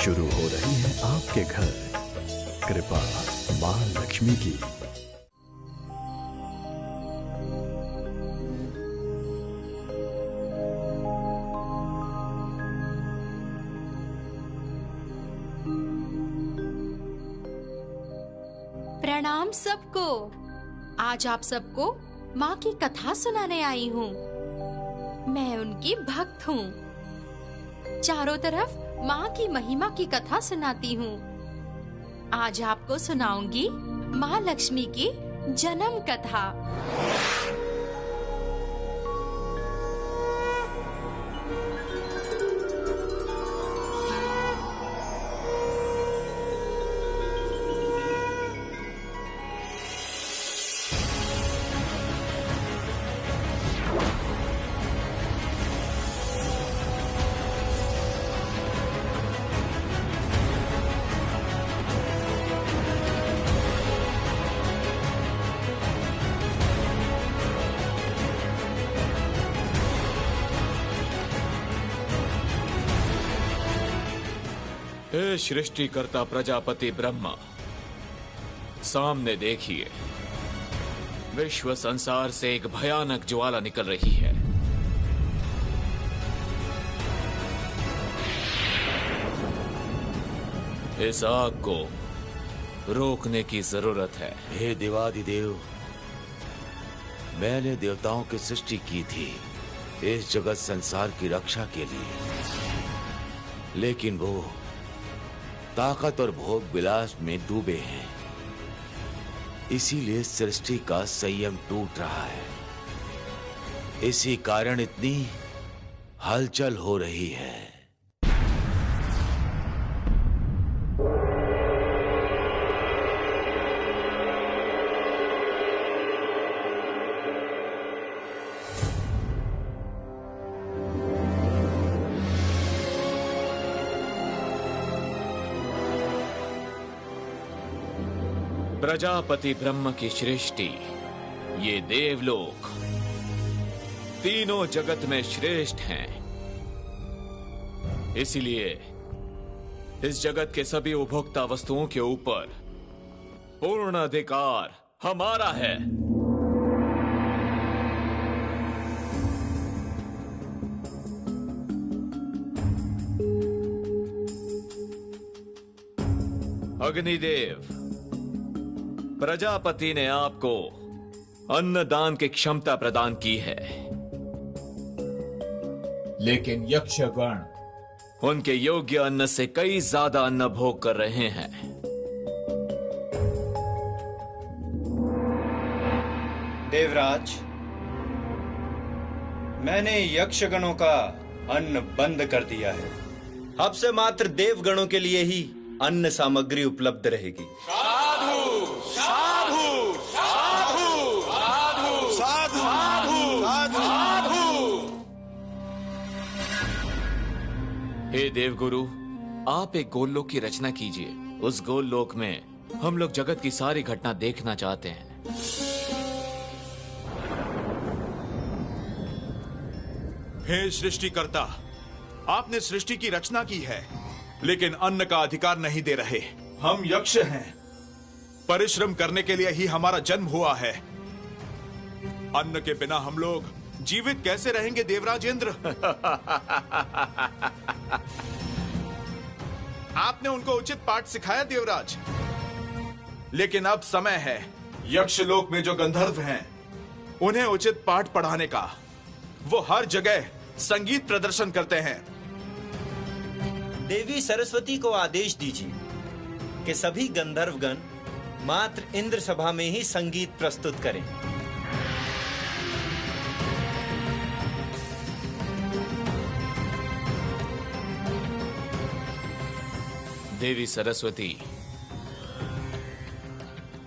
शुरू हो रही है आपके घर कृपा मां लक्ष्मी की। प्रणाम सबको। आज आप सबको माँ की कथा सुनाने आई हूँ। मैं उनकी भक्त हूँ। चारों तरफ माँ की महिमा की कथा सुनाती हूँ। आज आपको सुनाऊंगी माँ लक्ष्मी की जन्म कथा। हे सृष्टिकर्ता प्रजापति ब्रह्मा, सामने देखिए, विश्व संसार से एक भयानक ज्वाला निकल रही है। इस आग को रोकने की जरूरत है। हे देवादिदेव, मैंने देवताओं की सृष्टि की थी इस जगत संसार की रक्षा के लिए, लेकिन वो ताकत और भोग विलास में डूबे हैं। इसीलिए सृष्टि का संयम टूट रहा है। इसी कारण इतनी हलचल हो रही है। प्रजापति ब्रह्म की सृष्टि, ये देवलोक तीनों जगत में श्रेष्ठ हैं। इसलिए इस जगत के सभी उपभोक्ता वस्तुओं के ऊपर पूर्ण अधिकार हमारा है। अग्निदेव, प्रजापति ने आपको अन्नदान की क्षमता प्रदान की है, लेकिन यक्षगण उनके योग्य अन्न से कई ज्यादा अन्न भोग कर रहे हैं। देवराज, मैंने यक्षगणों का अन्न बंद कर दिया है। अब से मात्र देवगणों के लिए ही अन्न सामग्री उपलब्ध रहेगी। साधु साधु साधु साधु साधु साधु। हे देवगुरु, आप एक गोलोक की रचना कीजिए। उस गोलोक में हम लोग जगत की सारी घटना देखना चाहते हैं। हे सृष्टिकर्ता, आपने सृष्टि की रचना की है, लेकिन अन्न का अधिकार नहीं दे रहे। हम यक्ष हैं, परिश्रम करने के लिए ही हमारा जन्म हुआ है। अन्न के बिना हम लोग जीवित कैसे रहेंगे देवराजेंद्र? आपने उनको उचित पाठ सिखाया देवराज, लेकिन अब समय है यक्षलोक में जो गंधर्व हैं उन्हें उचित पाठ पढ़ाने का। वो हर जगह संगीत प्रदर्शन करते हैं। देवी सरस्वती को आदेश दीजिए कि सभी गंधर्वगण मात्र इंद्र सभा में ही संगीत प्रस्तुत करें। देवी सरस्वती,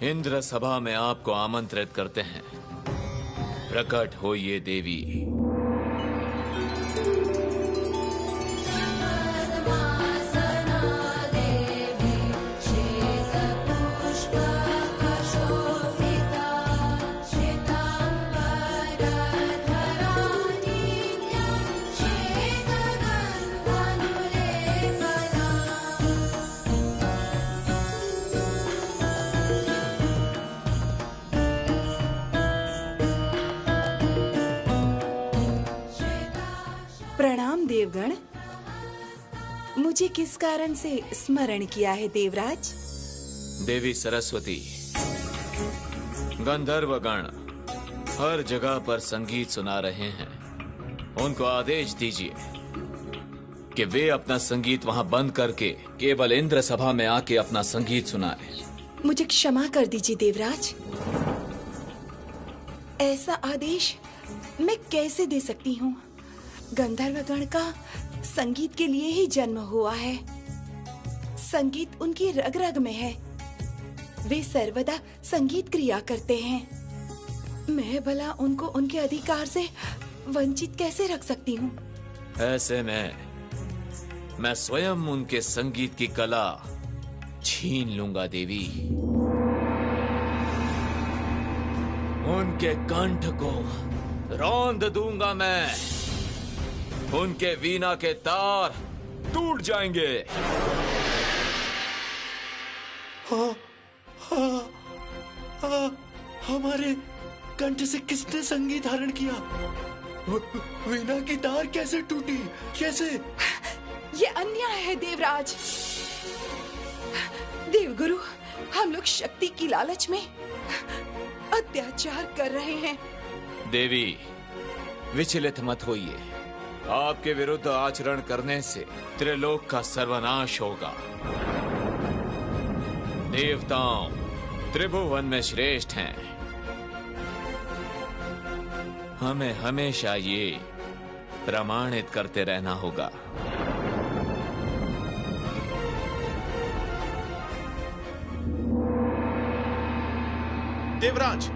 इंद्र सभा में आपको आमंत्रित करते हैं। प्रकट होइए देवी। प्रणाम देवगण। मुझे किस कारण से स्मरण किया है देवराज? देवी सरस्वती, गंधर्व गण हर जगह पर संगीत सुना रहे हैं। उनको आदेश दीजिए कि वे अपना संगीत वहां बंद करके केवल इंद्र सभा में आके अपना संगीत सुनाए। मुझे क्षमा कर दीजिए देवराज। ऐसा आदेश मैं कैसे दे सकती हूँ? गंधर्वगण का संगीत के लिए ही जन्म हुआ है। संगीत उनकी रग रग में है। वे सर्वदा संगीत क्रिया करते हैं। मैं भला उनको उनके अधिकार से वंचित कैसे रख सकती हूँ? ऐसे में मैं स्वयं उनके संगीत की कला छीन लूंगा देवी। उनके कंठ को रौंद दूंगा मैं। उनके वीणा के तार टूट जाएंगे। हमारे कंठ से किसने संगीत धारण किया? वीणा की तार कैसे टूटी? कैसे? ये अन्याय है देवराज। देवगुरु, हम लोग शक्ति की लालच में अत्याचार कर रहे हैं। देवी, विचलित मत होइए। आपके विरुद्ध आचरण करने से त्रिलोक का सर्वनाश होगा। देवताओं त्रिभुवन में श्रेष्ठ हैं। हमें हमेशा ये प्रमाणित करते रहना होगा। देवराज,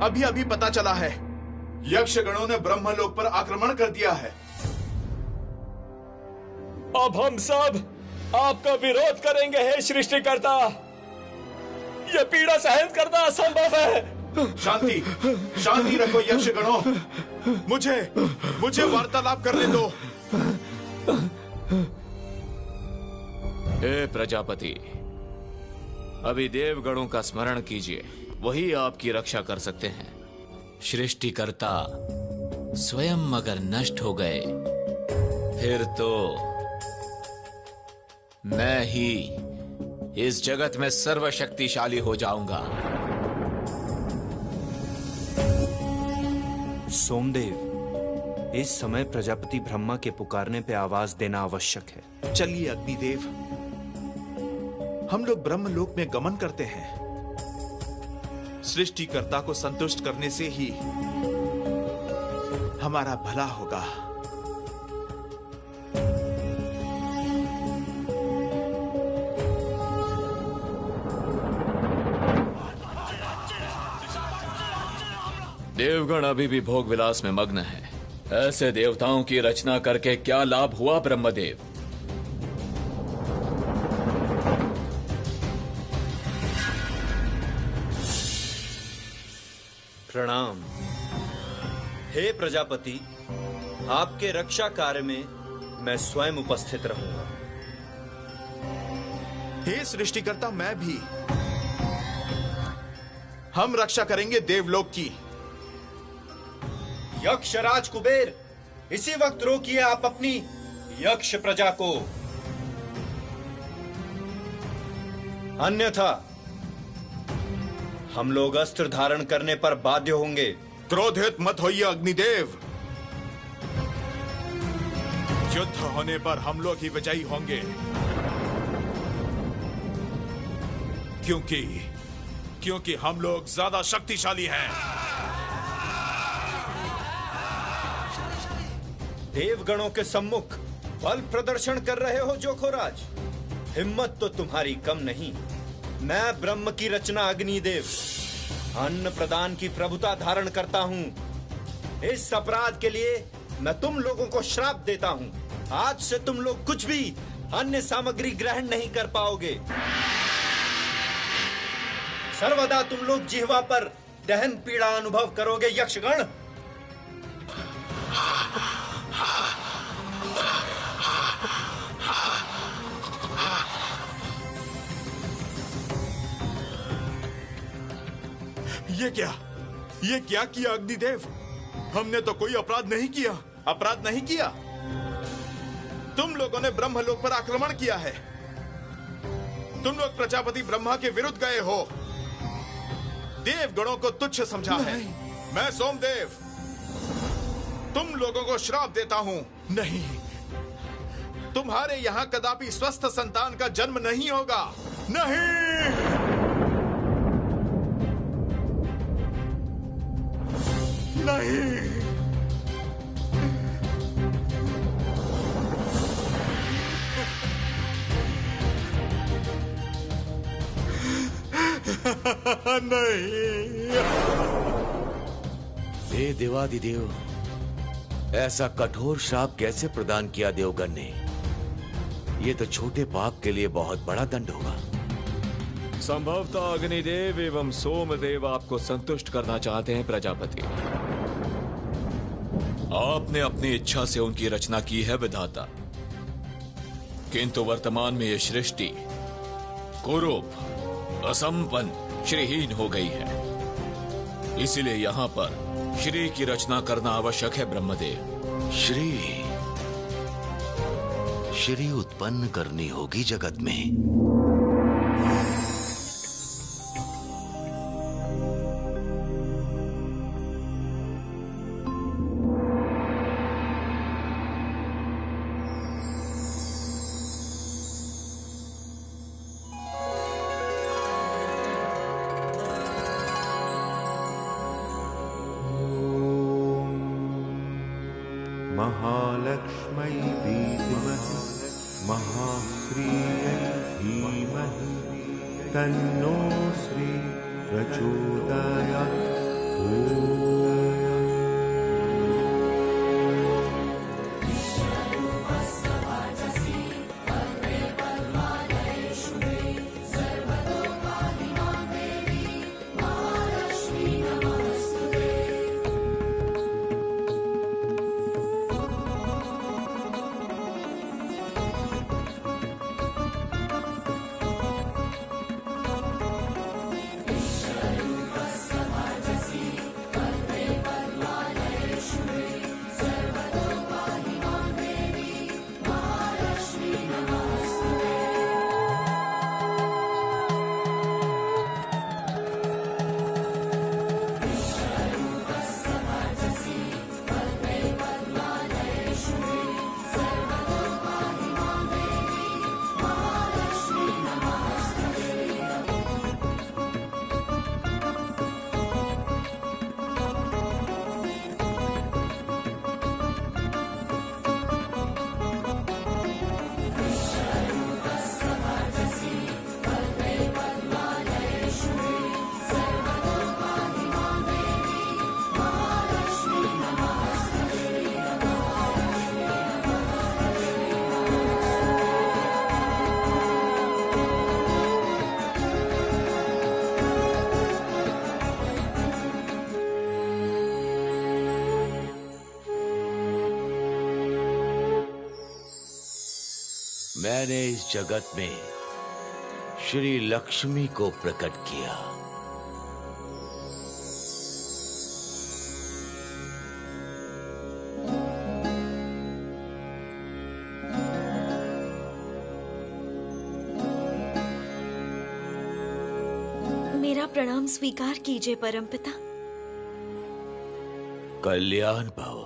अभी अभी पता चला है यक्षगणों ने ब्रह्मलोक पर आक्रमण कर दिया है। अब हम सब आपका विरोध करेंगे हे सृष्टिकर्ता। यह पीड़ा सहन करना असंभव है। शांति, शांति रखो यक्षगणों। मुझे वार्तालाप करने दो। हे प्रजापति, अभी देवगणों का स्मरण कीजिए। वही आपकी रक्षा कर सकते हैं। सृष्टिकर्ता स्वयं अगर नष्ट हो गए फिर तो मैं ही इस जगत में सर्वशक्तिशाली हो जाऊंगा। सोमदेव, इस समय प्रजापति ब्रह्मा के पुकारने पे आवाज देना आवश्यक है। चलिए अग्निदेव, हम लोग ब्रह्मलोक में गमन करते हैं। सृष्टिकर्ता को संतुष्ट करने से ही हमारा भला होगा। देवगण अभी भी भोग विलास में मग्न है। ऐसे देवताओं की रचना करके क्या लाभ हुआ ब्रह्मदेव? प्रणाम। हे प्रजापति, आपके रक्षा कार्य में मैं स्वयं उपस्थित रहूंगा। हे सृष्टिकर्ता, मैं भी। हम रक्षा करेंगे देवलोक की। यक्षराज कुबेर, इसी वक्त रोकिए आप अपनी यक्ष प्रजा को, अन्यथा हम लोग अस्त्र धारण करने पर बाध्य होंगे। क्रोधित मत होइए अग्निदेव। युद्ध होने पर हम लोग ही विजयी होंगे, क्योंकि हम लोग ज्यादा शक्तिशाली हैं। देवगणों के सम्मुख बल प्रदर्शन कर रहे हो जोखोराज। हिम्मत तो तुम्हारी कम नहीं। मैं ब्रह्म की रचना अग्निदेव अन्न प्रदान की प्रभुता धारण करता हूँ। इस अपराध के लिए मैं तुम लोगों को श्राप देता हूँ। आज से तुम लोग कुछ भी अन्य सामग्री ग्रहण नहीं कर पाओगे। सर्वदा तुम लोग जिह्वा पर दहन पीड़ा अनुभव करोगे यक्षगण। ये क्या किया अग्निदेव? हमने तो कोई अपराध नहीं किया। अपराध नहीं किया। तुम लोगों ने ब्रह्मलोक पर आक्रमण किया है। तुम लोग प्रजापति ब्रह्मा के विरुद्ध गए हो, देवगणों को तुच्छ समझा है। मैं सोमदेव तुम लोगों को श्राप देता हूं। नहीं, तुम्हारे यहां कदापि स्वस्थ संतान का जन्म नहीं होगा। नहीं, नहीं। नहीं। हे देवादिदेव, ऐसा कठोर श्राप कैसे प्रदान किया देवगण ने? ये तो छोटे पाप के लिए बहुत बड़ा दंड होगा। संभवतः अग्निदेव एवं सोमदेव आपको संतुष्ट करना चाहते हैं प्रजापति। आपने अपनी इच्छा से उनकी रचना की है विधाता, किंतु वर्तमान में यह सृष्टि कुरूप, असंपन्न, श्रीहीन हो गई है। इसीलिए यहाँ पर श्री की रचना करना आवश्यक है ब्रह्मदेव। श्री उत्पन्न करनी होगी जगत में। महालक्ष्मै विद्महे महाश्रियै धीमहि तन्नो श्री प्रचोदयात्। मैंने इस जगत में श्री लक्ष्मी को प्रकट किया। मेरा प्रणाम स्वीकार कीजिए परमपिता। कल्याण भव।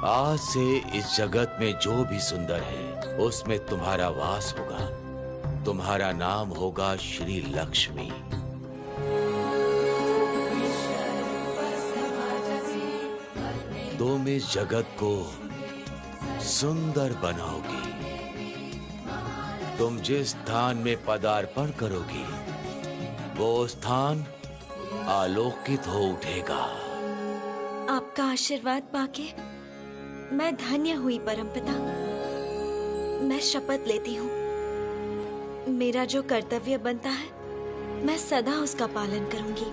आज से इस जगत में जो भी सुंदर है उसमें तुम्हारा वास होगा। तुम्हारा नाम होगा श्री लक्ष्मी। तुम इस जगत को सुंदर बनाओगी। तुम जिस स्थान में पदार्पण करोगी वो स्थान आलोकित हो उठेगा। आपका आशीर्वाद पाके मैं धन्य हुई परमपिता। मैं शपथ लेती हूँ, मेरा जो कर्तव्य बनता है मैं सदा उसका पालन करूंगी।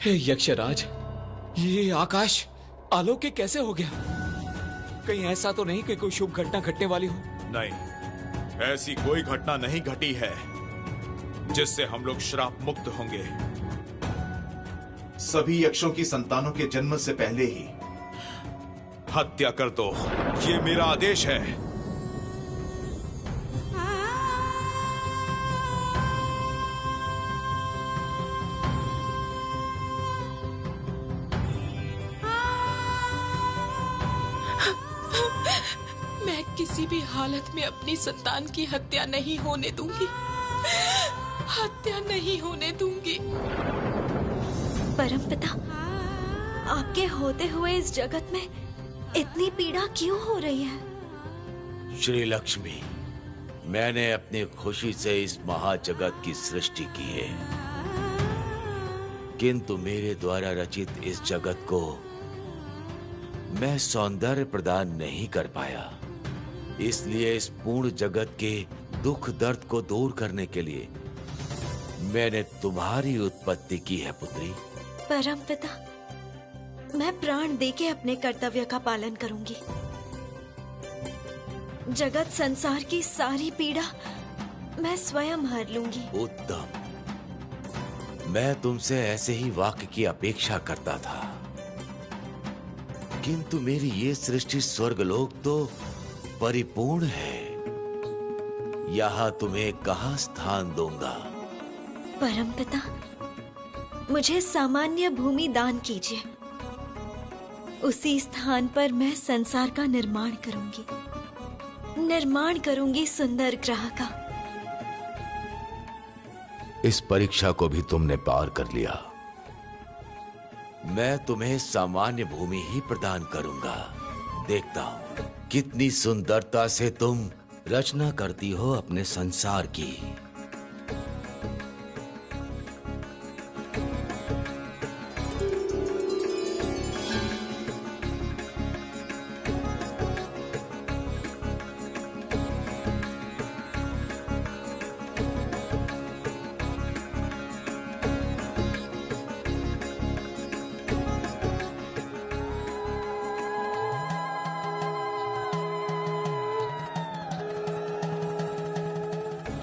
हे यक्षराज, ये आकाश आलोक कैसे हो गया? कहीं ऐसा तो नहीं कि कोई शुभ घटना घटने वाली हो? नहीं, ऐसी कोई घटना नहीं घटी है जिससे हम लोग श्राप मुक्त होंगे। सभी यक्षों की संतानों के जन्म से पहले ही हत्या कर दो, ये मेरा आदेश है। मैं किसी भी हालत में अपनी संतान की हत्या नहीं होने दूंगी, हत्या नहीं होने दूंगी। परमपिता, आपके होते हुए इस जगत में इतनी पीड़ा क्यों हो रही है? श्री लक्ष्मी, मैंने अपनी खुशी से इस महाजगत की सृष्टि की है, किंतु मेरे द्वारा रचित इस जगत को मैं सौंदर्य प्रदान नहीं कर पाया। इसलिए इस पूर्ण जगत के दुख दर्द को दूर करने के लिए मैंने तुम्हारी उत्पत्ति की है पुत्री। परमपिता, मैं प्राण देके अपने कर्तव्य का पालन करूंगी। जगत संसार की सारी पीड़ा मैं स्वयं हर लूंगी। उत्तम, मैं तुमसे ऐसे ही वाक्य की अपेक्षा करता था, किंतु मेरी ये सृष्टि स्वर्गलोक तो परिपूर्ण है, यहाँ तुम्हें कहाँ स्थान दूंगा? परमपिता, मुझे सामान्य भूमि दान कीजिए। उसी स्थान पर मैं संसार का निर्माण करूंगी सुंदर ग्रह का। इस परीक्षा को भी तुमने पार कर लिया। मैं तुम्हें सामान्य भूमि ही प्रदान करूंगा। देखता हूं कितनी सुंदरता से तुम रचना करती हो अपने संसार की।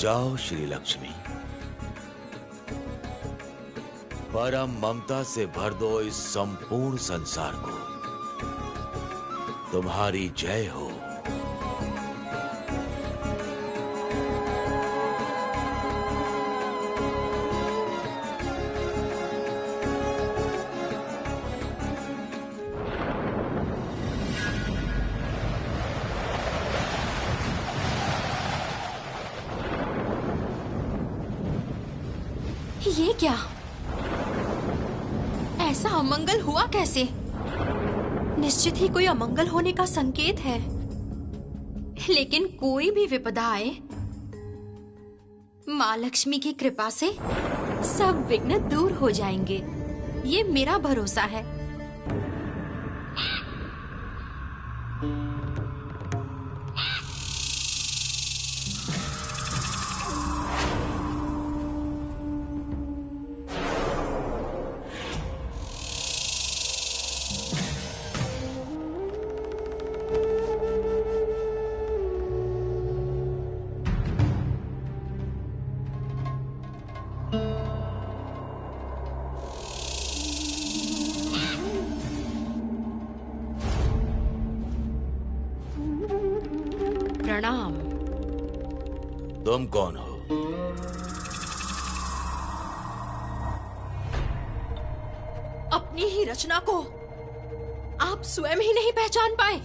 जाओ श्री लक्ष्मी, परम ममता से भर दो इस संपूर्ण संसार को। तुम्हारी जय हो। ये क्या? ऐसा अमंगल हुआ कैसे? निश्चित ही कोई अमंगल होने का संकेत है। लेकिन कोई भी विपदा आए, माँ लक्ष्मी की कृपा से सब विघ्न दूर हो जाएंगे। ये मेरा भरोसा है। प्रणाम। तुम कौन हो? अपनी ही रचना को आप स्वयं ही नहीं पहचान पाए?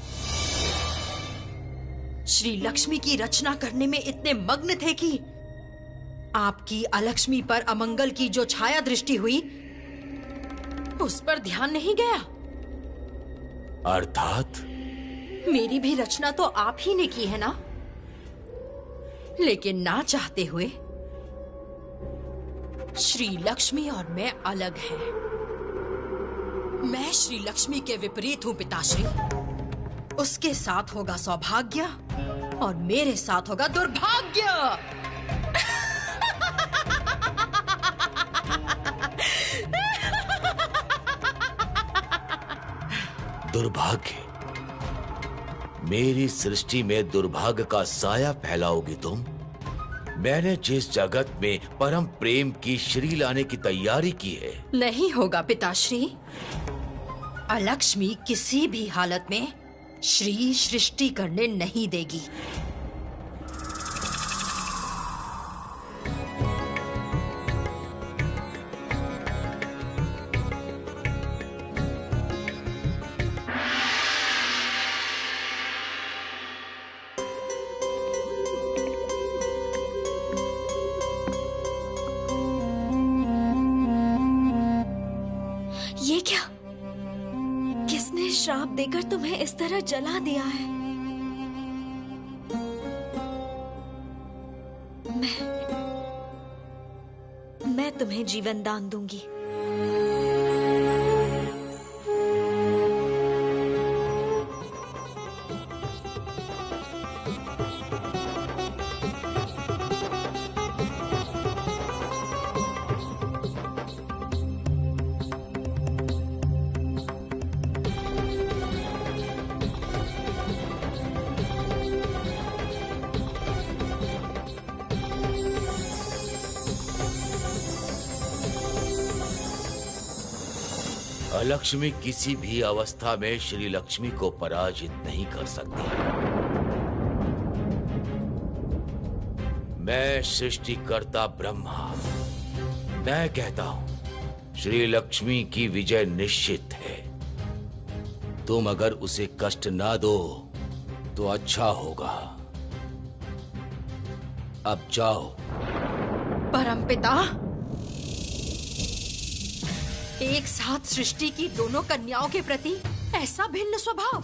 श्री लक्ष्मी की रचना करने में इतने मग्न थे कि आपकी अलक्ष्मी पर अमंगल की जो छाया दृष्टि हुई, उस पर ध्यान नहीं गया। अर्थात मेरी भी रचना तो आप ही ने की है ना? लेकिन ना चाहते हुए श्री लक्ष्मी और मैं अलग हैं। मैं श्री लक्ष्मी के विपरीत हूं पिताश्री। उसके साथ होगा सौभाग्य और मेरे साथ होगा दुर्भाग्य। दुर्भाग्य। मेरी सृष्टि में दुर्भाग्य का साया फैलाओगी तुम। मैंने जिस जगत में परम प्रेम की श्री लाने की तैयारी की है। नहीं होगा पिताश्री। अलक्ष्मी किसी भी हालत में श्री सृष्टि करने नहीं देगी। ये क्या? किसने श्राप देकर तुम्हें इस तरह जला दिया है? मैं तुम्हें जीवन दान दूंगी। लक्ष्मी किसी भी अवस्था में श्री लक्ष्मी को पराजित नहीं कर सकती। मैं सृष्टिकर्ता ब्रह्मा, मैं कहता हूं श्री लक्ष्मी की विजय निश्चित है। तुम अगर उसे कष्ट ना दो तो अच्छा होगा। अब जाओ। परमपिता, एक साथ सृष्टि की दोनों कन्याओं के प्रति ऐसा भिन्न स्वभाव।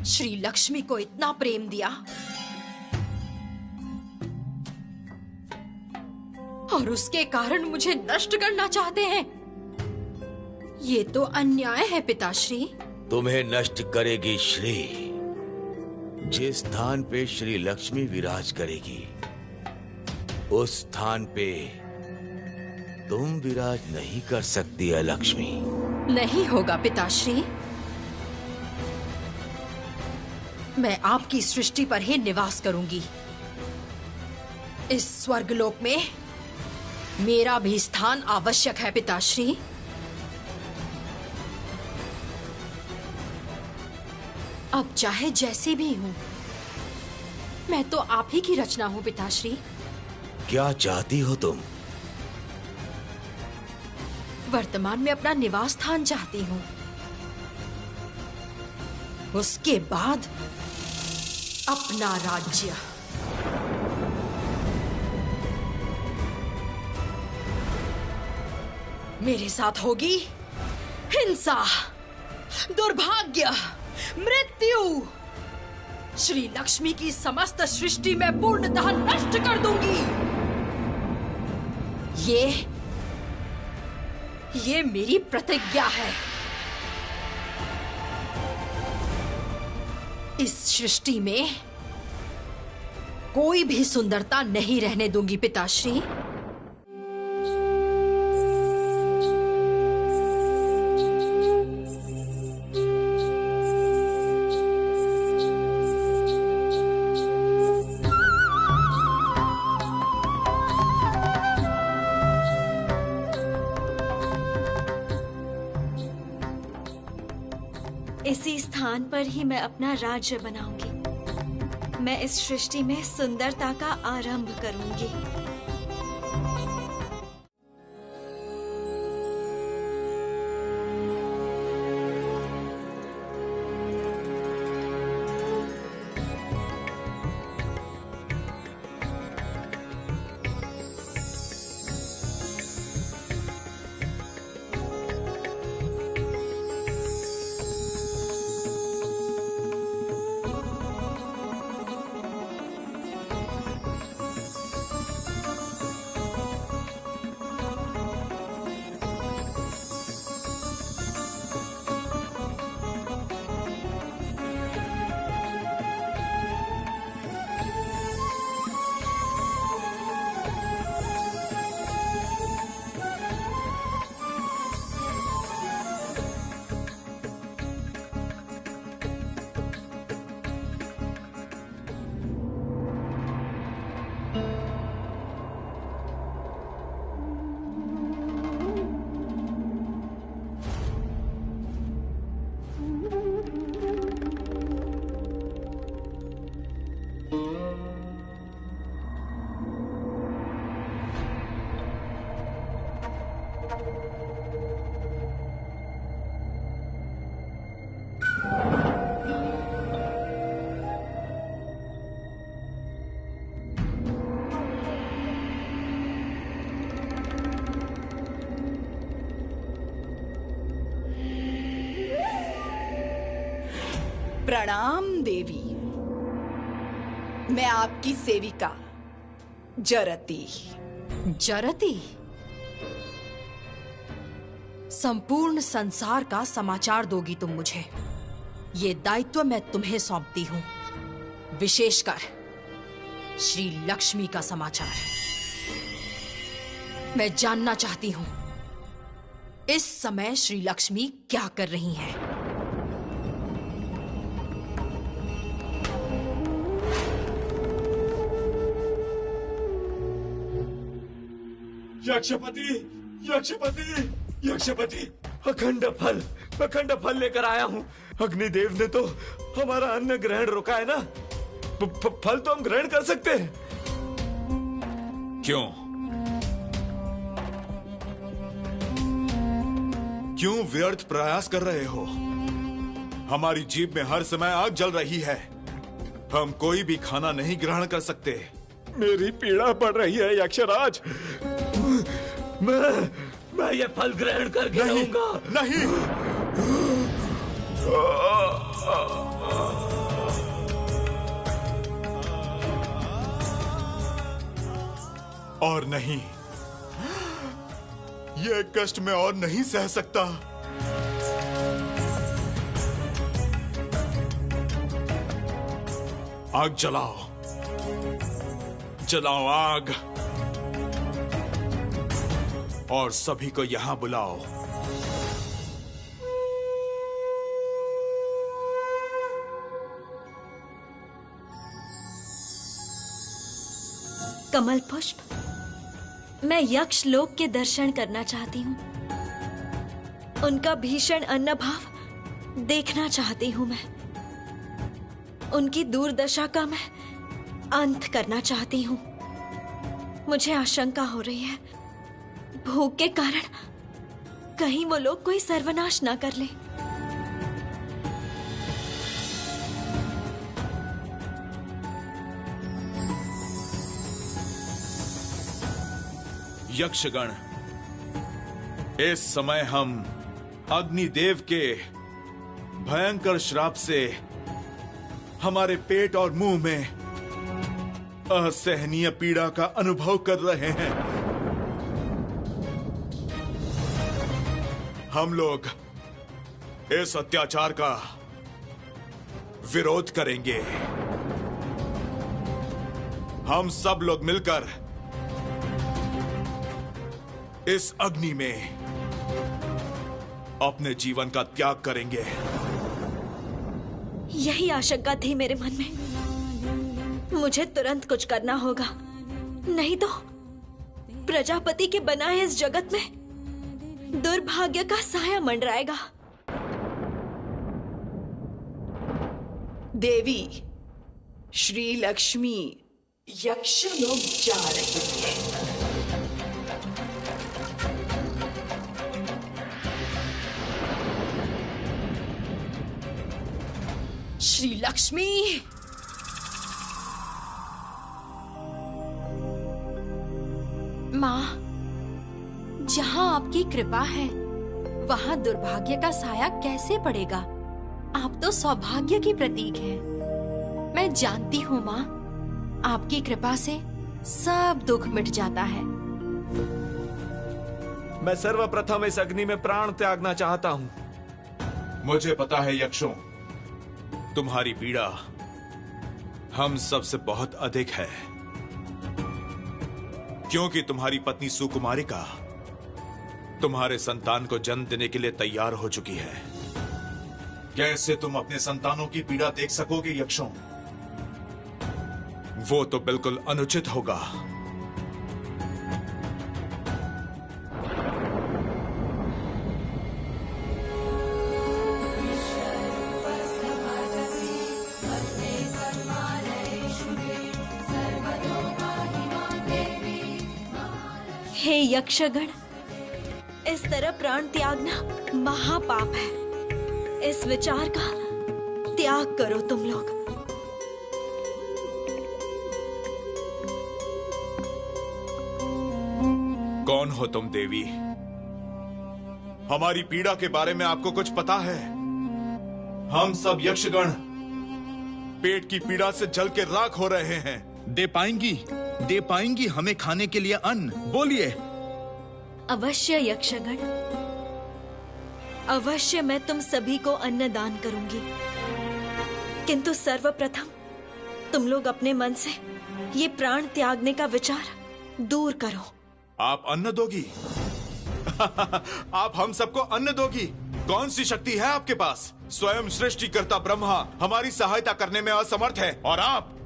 श्री लक्ष्मी को इतना प्रेम दिया और उसके कारण मुझे नष्ट करना चाहते हैं। ये तो अन्याय है पिताश्री। तुम्हें नष्ट करेगी श्री। जिस स्थान पे श्री लक्ष्मी विराज करेगी उस स्थान पे तुम विराज नहीं कर सकती है लक्ष्मी। नहीं होगा पिताश्री। मैं आपकी सृष्टि पर ही निवास करूंगी। इस स्वर्गलोक में मेरा भी स्थान आवश्यक है पिताश्री। अब चाहे जैसी भी हूं, मैं तो आप ही की रचना हूं पिताश्री। क्या चाहती हो तुम? वर्तमान में अपना निवास स्थान चाहती हूँ। उसके बाद अपना राज्य। मेरे साथ होगी हिंसा, दुर्भाग्य, मृत्यु। श्री लक्ष्मी की समस्त सृष्टि में पूर्णतः नष्ट कर दूंगी। ये मेरी प्रतिज्ञा है। इस सृष्टि में कोई भी सुंदरता नहीं रहने दूंगी पिताश्री। इसी स्थान पर ही मैं अपना राज्य बनाऊंगी। मैं इस सृष्टि में सुंदरता का आरंभ करूंगी। प्रणाम देवी। मैं आपकी सेविका जरती। जरती? संपूर्ण संसार का समाचार दोगी तुम मुझे। ये दायित्व मैं तुम्हें सौंपती हूं, विशेषकर श्री लक्ष्मी का समाचार। मैं जानना चाहती हूं इस समय श्री लक्ष्मी क्या कर रही हैं। यक्षपति, यक्षपति, यक्षपति, अखंड फल लेकर आया हूँ। अग्निदेव ने तो हमारा अन्न ग्रहण रोका है ना, फल तो हम ग्रहण कर सकते हैं। क्यों व्यर्थ प्रयास कर रहे हो? हमारी जीभ में हर समय आग जल रही है। हम कोई भी खाना नहीं ग्रहण कर सकते। मेरी पीड़ा बढ़ रही है यक्षराज। मैं ये फल ग्रहण करके रहूंगा। नहीं। और नहीं, ये कष्ट मैं और नहीं सह सकता। आग जलाओ, जलाओ आग, और सभी को यहां बुलाओ। कमल पुष्प, मैं यक्ष लोक के दर्शन करना चाहती हूँ। उनका भीषण अन्नभाव देखना चाहती हूँ मैं। उनकी दुर्दशा का मैं अंत करना चाहती हूँ। मुझे आशंका हो रही है, भूख के कारण कहीं वो लोग कोई सर्वनाश ना कर ले। यक्षगण, इस समय हम अग्निदेव के भयंकर श्राप से हमारे पेट और मुंह में असहनीय पीड़ा का अनुभव कर रहे हैं। हम लोग इस अत्याचार का विरोध करेंगे। हम सब लोग मिलकर इस अग्नि में अपने जीवन का त्याग करेंगे। यही आशंका थी मेरे मन में। मुझे तुरंत कुछ करना होगा, नहीं तो प्रजापति के बनाए इस जगत में दुर्भाग्य का साया मंडराएगा। देवी, श्री लक्ष्मी यक्ष लोग जा रही है। श्री लक्ष्मी, माँ, जहाँ आपकी कृपा है वहाँ दुर्भाग्य का साया कैसे पड़ेगा? आप तो सौभाग्य की प्रतीक हैं। मैं जानती हूँ माँ, आपकी कृपा से सब दुख मिट जाता है। मैं सर्वप्रथम इस अग्नि में प्राण त्यागना चाहता हूँ। मुझे पता है यक्षों, तुम्हारी पीड़ा हम सबसे बहुत अधिक है, क्योंकि तुम्हारी पत्नी सुकुमारिका तुम्हारे संतान को जन्म देने के लिए तैयार हो चुकी है। कैसे तुम अपने संतानों की पीड़ा देख सकोगे यक्षों? वो तो बिल्कुल अनुचित होगा। हे यक्षगण, इस तरह प्राण त्यागना महापाप है। इस विचार का त्याग करो तुम लोग। कौन हो तुम देवी? हमारी पीड़ा के बारे में आपको कुछ पता है? हम सब यक्षगण पेट की पीड़ा से जल के राख हो रहे हैं। दे पाएंगी हमें खाने के लिए अन्न? बोलिए। अवश्य यक्षगण, अवश्य मैं तुम सभी को अन्न दान करूंगी, किंतु सर्वप्रथम तुम लोग अपने मन से ये प्राण त्यागने का विचार दूर करो। आप अन्न दोगी? आप हम सबको अन्न दोगी? कौन सी शक्ति है आपके पास? स्वयं सृष्टिकर्ता ब्रह्मा हमारी सहायता करने में असमर्थ है और आप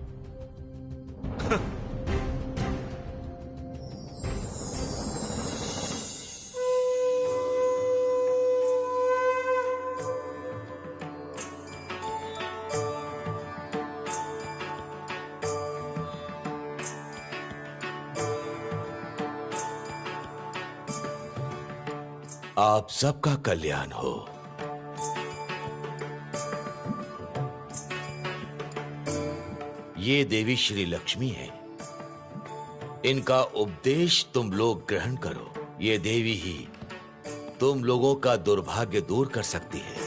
आप सबका कल्याण हो। ये देवी श्री लक्ष्मी है, इनका उपदेश तुम लोग ग्रहण करो। ये देवी ही तुम लोगों का दुर्भाग्य दूर कर सकती है।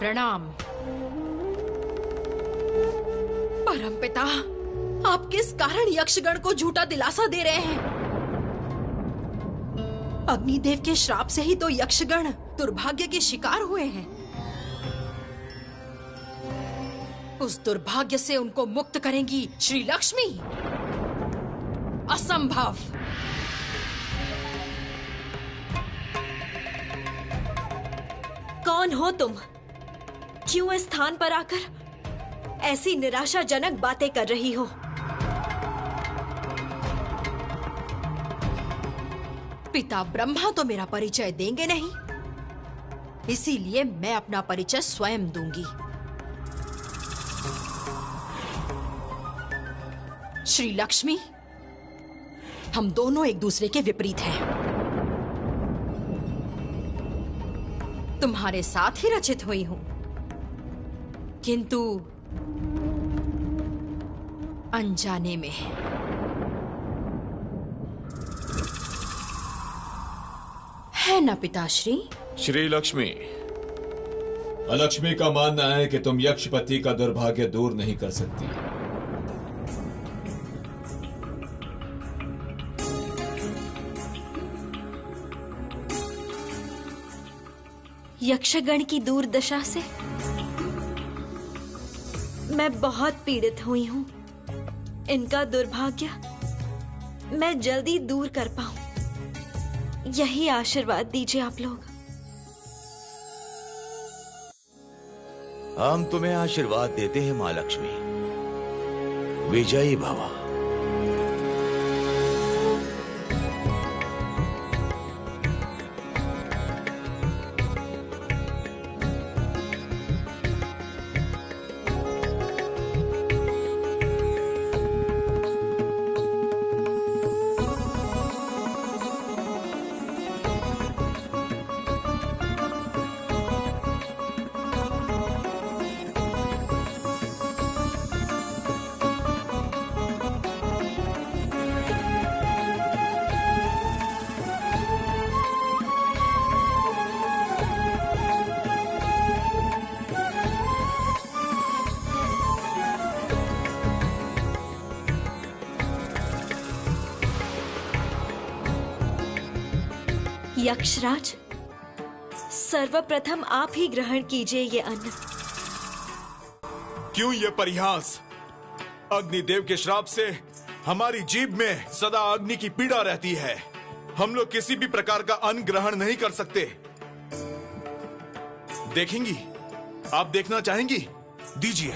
प्रणाम। परमपिता, आप किस कारण यक्षगण को झूठा दिलासा दे रहे हैं? अग्निदेव के श्राप से ही तो यक्षगण दुर्भाग्य के शिकार हुए हैं। उस दुर्भाग्य से उनको मुक्त करेंगी श्री लक्ष्मी? असंभव। कौन हो तुम? क्यों इस स्थान पर आकर ऐसी निराशाजनक बातें कर रही हो? पिता ब्रह्मा तो मेरा परिचय देंगे नहीं, इसीलिए मैं अपना परिचय स्वयं दूंगी। श्री लक्ष्मी, हम दोनों एक दूसरे के विपरीत हैं। तुम्हारे साथ ही रचित हुई हूं, किंतु अनजाने में। है ना पिताश्री? श्री लक्ष्मी, अलक्ष्मी का मानना है कि तुम यक्षपति का दुर्भाग्य दूर नहीं कर सकती। यक्षगण की दुर्दशा से मैं बहुत पीड़ित हुई हूँ। इनका दुर्भाग्य मैं जल्दी दूर कर पाऊं, यही आशीर्वाद दीजिए आप लोग। हम तुम्हें आशीर्वाद देते हैं मां लक्ष्मी। विजयी भव। यक्षराज, सर्वप्रथम आप ही ग्रहण कीजिए ये अन्न। क्यों ये परिहास? अग्निदेव के श्राप से हमारी जीभ में सदा अग्नि की पीड़ा रहती है। हम लोग किसी भी प्रकार का अन्न ग्रहण नहीं कर सकते। देखेंगी? आप देखना चाहेंगी? दीजिए।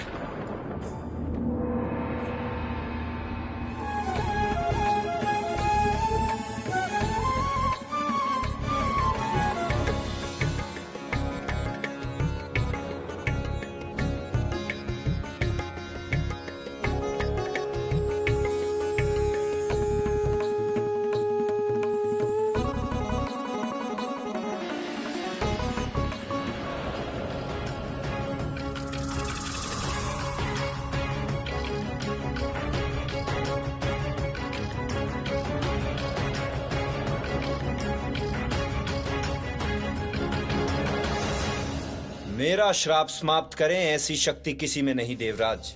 मेरा श्राप समाप्त करें ऐसी शक्ति किसी में नहीं देवराज।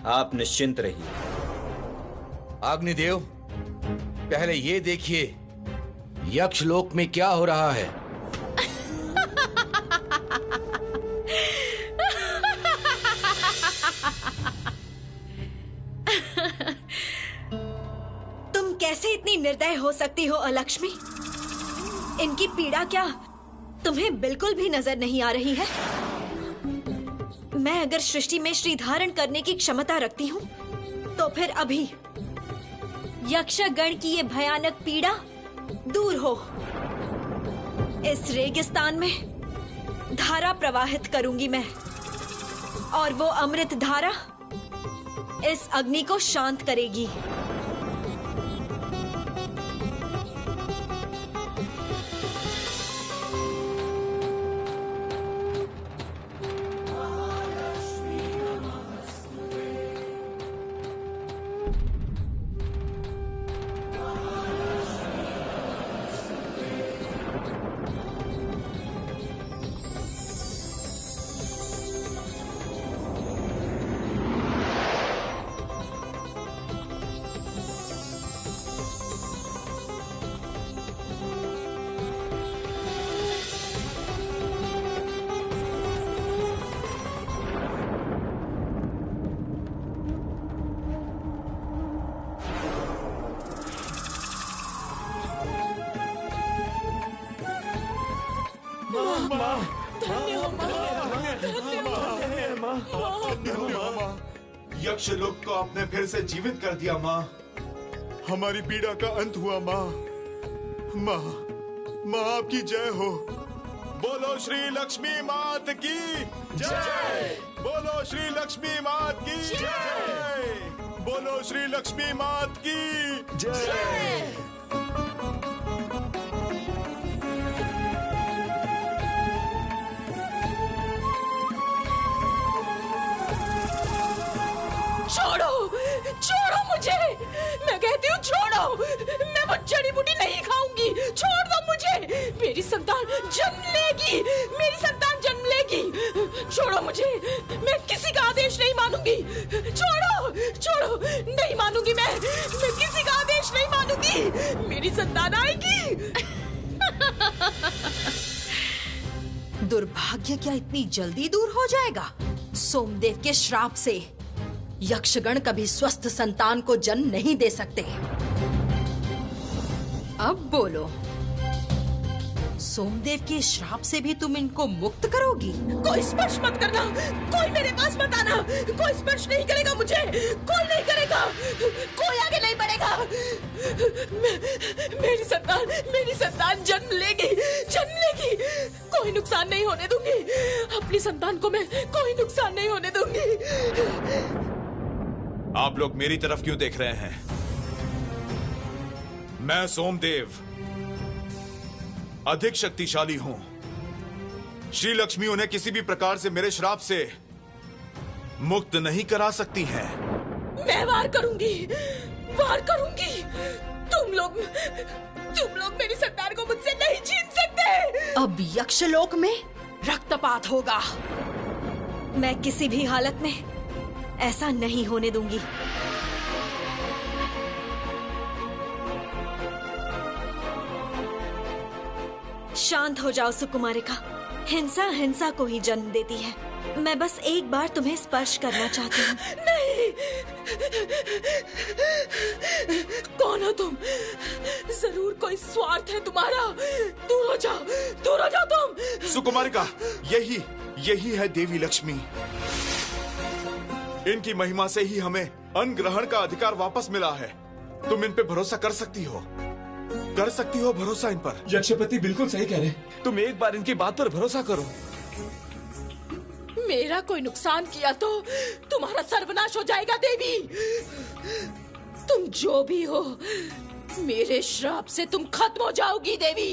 आप निश्चिंत रहिए। अग्निदेव, पहले ये देखिए यक्षलोक में क्या हो रहा है। तुम कैसे इतनी निर्दय हो सकती हो अलक्ष्मी? इनकी पीड़ा क्या तुम्हें बिल्कुल भी नजर नहीं आ रही है? मैं अगर सृष्टि में श्री धारण करने की क्षमता रखती हूँ तो फिर अभी यक्षगण की ये भयानक पीड़ा दूर हो। इस रेगिस्तान में धारा प्रवाहित करूंगी मैं, और वो अमृत धारा इस अग्नि को शांत करेगी। यक्षलोक को आपने फिर से जीवित कर दिया माँ। हमारी पीड़ा का अंत हुआ माँ। माँ, माँ आपकी जय हो। बोलो श्री लक्ष्मी मात की जय। बोलो श्री लक्ष्मी मात की जय। बोलो श्री लक्ष्मी मात की जय। छोड़ो, छोड़ो मुझे। मैं कहती हूँ छोड़ो। मैं वो जड़ी बूटी नहीं खाऊंगी। छोड़ दो मुझे। मेरी संतान जन्म लेगी। मेरी संतान जन्म लेगी। छोड़ो मुझे। मैं किसी का आदेश नहीं मानूंगी। छोड़ो, छोड़ो। नहीं मानूंगी मैं किसी का आदेश नहीं मानूंगी। मेरी संतान आएगी। दुर्भाग्य क्या इतनी जल्दी दूर हो जाएगा? सोमदेव के श्राप से यक्षगण कभी स्वस्थ संतान को जन्म नहीं दे सकते। अब बोलो, सोमदेव के श्राप से भी तुम इनको मुक्त करोगी? कोई स्पर्श मत करना। कोई मेरे पास मत आना। कोई स्पर्श नहीं करेगा मुझे। कोई नहीं करेगा। कोई आगे नहीं बढ़ेगा। मेरी संतान जन्म लेगी। कोई नुकसान नहीं होने दूंगी। अपनी संतान को मैं कोई नुकसान नहीं होने दूंगी। आप लोग मेरी तरफ क्यों देख रहे हैं? मैं सोमदेव अधिक शक्तिशाली हूं। श्री लक्ष्मी उन्हें किसी भी प्रकार से मेरे श्राप से मुक्त नहीं करा सकती हैं। मैं वार करूंगी। तुम लोग मेरी संतान को मुझसे नहीं छीन सकते। अब यक्षलोक में रक्तपात होगा। मैं किसी भी हालत में ऐसा नहीं होने दूंगी। शांत हो जाओ सुकुमारिका। हिंसा को ही जन्म देती है। मैं बस एक बार तुम्हें स्पर्श करना चाहती हूँ। नहीं। कौन हो तुम? जरूर कोई स्वार्थ है तुम्हारा। दूर हो जाओ तुम। सुकुमारिका, यही है देवी लक्ष्मी। इनकी महिमा से ही हमें अन्न ग्रहण का अधिकार वापस मिला है। तुम इन पे भरोसा कर सकती हो भरोसा इन पर। यक्षपति बिल्कुल सही कह रहे हैं। तुम एक बार इनकी बात पर भरोसा करो। मेरा कोई नुकसान किया तो तुम्हारा सर्वनाश हो जाएगा देवी। तुम जो भी हो, मेरे श्राप से तुम खत्म हो जाओगी देवी।